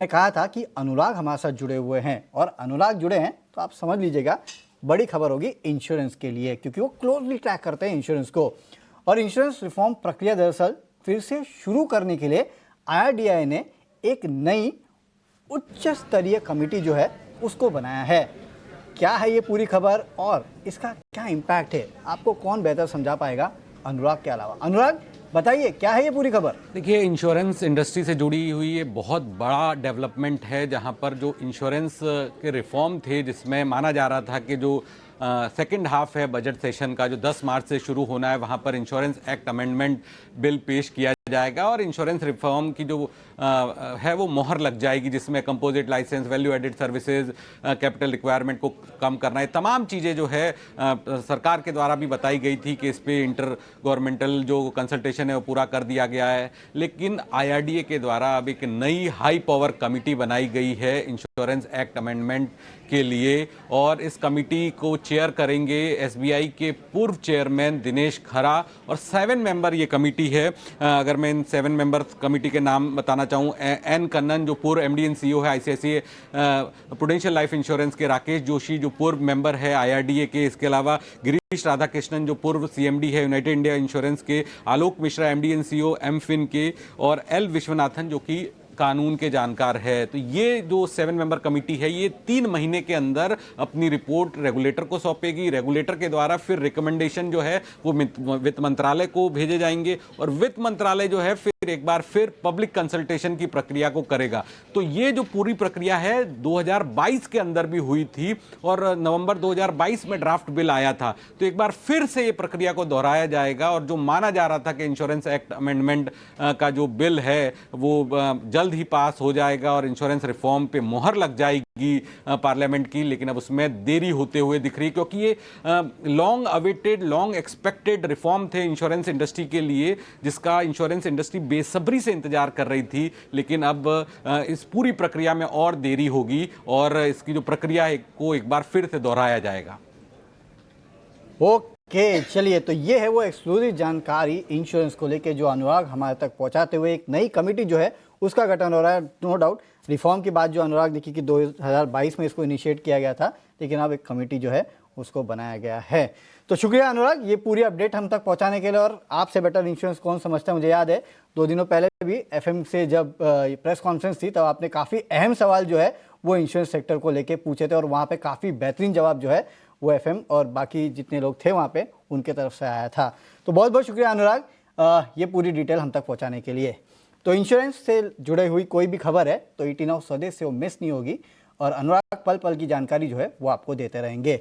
ने कहा था कि अनुराग हमारे साथ जुड़े हुए हैं और अनुराग जुड़े हैं तो आप समझ लीजिएगा बड़ी खबर होगी इंश्योरेंस के लिए, क्योंकि वो क्लोजली ट्रैक करते हैं इंश्योरेंस को। और इंश्योरेंस रिफॉर्म प्रक्रिया दरअसल फिर से शुरू करने के लिए IRDAI ने एक नई उच्च स्तरीय कमेटी जो है उसको बनाया है। क्या है ये पूरी खबर और इसका क्या इम्पैक्ट है, आपको कौन बेहतर समझा पाएगा अनुराग के अलावा। अनुराग बताइए क्या है ये पूरी खबर। देखिए, इंश्योरेंस इंडस्ट्री से जुड़ी हुई ये बहुत बड़ा डेवलपमेंट है, जहां पर जो इंश्योरेंस के रिफॉर्म थे, जिसमें माना जा रहा था कि जो सेकंड हाफ है बजट सेशन का, जो 10 मार्च से शुरू होना है, वहां पर इंश्योरेंस एक्ट अमेंडमेंट बिल पेश किया जाएगा और इंश्योरेंस रिफॉर्म की जो है वो मोहर लग जाएगी, जिसमें composite licence, value added services, capital requirement को कम करना है, तमाम चीज़ें जो है सरकार के द्वारा भी बताई गई थी कि इस पे इंटर गवर्नमेंटल जो कंसल्टेशन है वो पूरा कर दिया गया है। लेकिन IRDA के द्वारा अब एक नई हाई पावर कमेटी बनाई गई है इंश्योरेंस एक्ट अमेंडमेंट के लिए, और इस कमेटी को चेयर करेंगे SBI के पूर्व चेयरमैन दिनेश खरा, और 7 मेंबर ये कमेटी है। अगर मैं इन 7 मेंबर कमेटी के नाम बताना चाहूँ, N कन्नन जो पूर्व MD एंड CEO है ICICI प्रूडेंशियल लाइफ इंश्योरेंस के, राकेश जोशी जो पूर्व मेंबर है IRDA के, इसके अलावा गिरीश राधाकृष्णन जो पूर्व CMD है यूनाइटेड इंडिया इंश्योरेंस के, Alok Mishra MD and CEO MFIN के, और L विश्वनाथन जो कि कानून के जानकार है। तो ये जो 7 मेंबर कमेटी है ये 3 महीने के अंदर अपनी रिपोर्ट रेगुलेटर को सौंपेगी। रेगुलेटर के द्वारा फिर रिकमेंडेशन जो है वो वित्त मंत्रालय को भेजे जाएंगे, और वित्त मंत्रालय जो है फिर एक बार फिर पब्लिक कंसल्टेशन की प्रक्रिया को करेगा। तो ये जो पूरी प्रक्रिया है 2022 के अंदर भी हुई थी, और नवंबर 2022 में ड्राफ्ट बिल आया था। तो एक बार फिर से ये प्रक्रिया को दोहराया जाएगा, और जो माना जा रहा था कि इंश्योरेंस एक्ट अमेंडमेंट का जो बिल है वो जल्द ही पास हो जाएगा और इंश्योरेंस रिफॉर्म पे मोहर लग जाएगी पार्लियामेंट की, लेकिन अब उसमें देरी होते हुए दिख रही है, क्योंकि ये long awaited, long expected reform थे इंश्योरेंस इंडस्ट्री के लिए, जिसका इंश्योरेंस इंडस्ट्री बेसब्री से इंतजार कर रही थी। लेकिन अब इस पूरी प्रक्रिया में और देरी होगी, और इसकी जो प्रक्रिया है को एक बार फिर से दोहराया जाएगा। ओके, चलिए, तो ये है वो एक्सक्लूसिव जानकारी इंश्योरेंस को लेके जो अनुराग हमारे तक पहुंचाते हुए। एक नई कमेटी जो है उसका गठन हो रहा है, नो डाउट। रिफॉर्म की बात जो अनुराग देखी कि 2022 में इसको इनिशिएट किया गया था, लेकिन अब एक कमेटी जो है उसको बनाया गया है। तो शुक्रिया अनुराग ये पूरी अपडेट हम तक पहुंचाने के लिए। और आपसे बेटर इंश्योरेंस कौन समझता है, मुझे याद है 2 दिनों पहले भी FM से जब प्रेस कॉन्फ्रेंस थी तब आपने काफ़ी अहम सवाल जो है वो इंश्योरेंस सेक्टर को लेके पूछे थे, और वहाँ पे काफ़ी बेहतरीन जवाब जो है वो FM और बाकी जितने लोग थे वहाँ पे उनके तरफ से आया था। तो बहुत बहुत शुक्रिया अनुराग ये पूरी डिटेल हम तक पहुँचाने के लिए। तो इंश्योरेंस से जुड़े हुई कोई भी खबर है तो ET Now स्वदेश से वो मिस नहीं होगी, और अनुराग पल पल की जानकारी जो है वो आपको देते रहेंगे।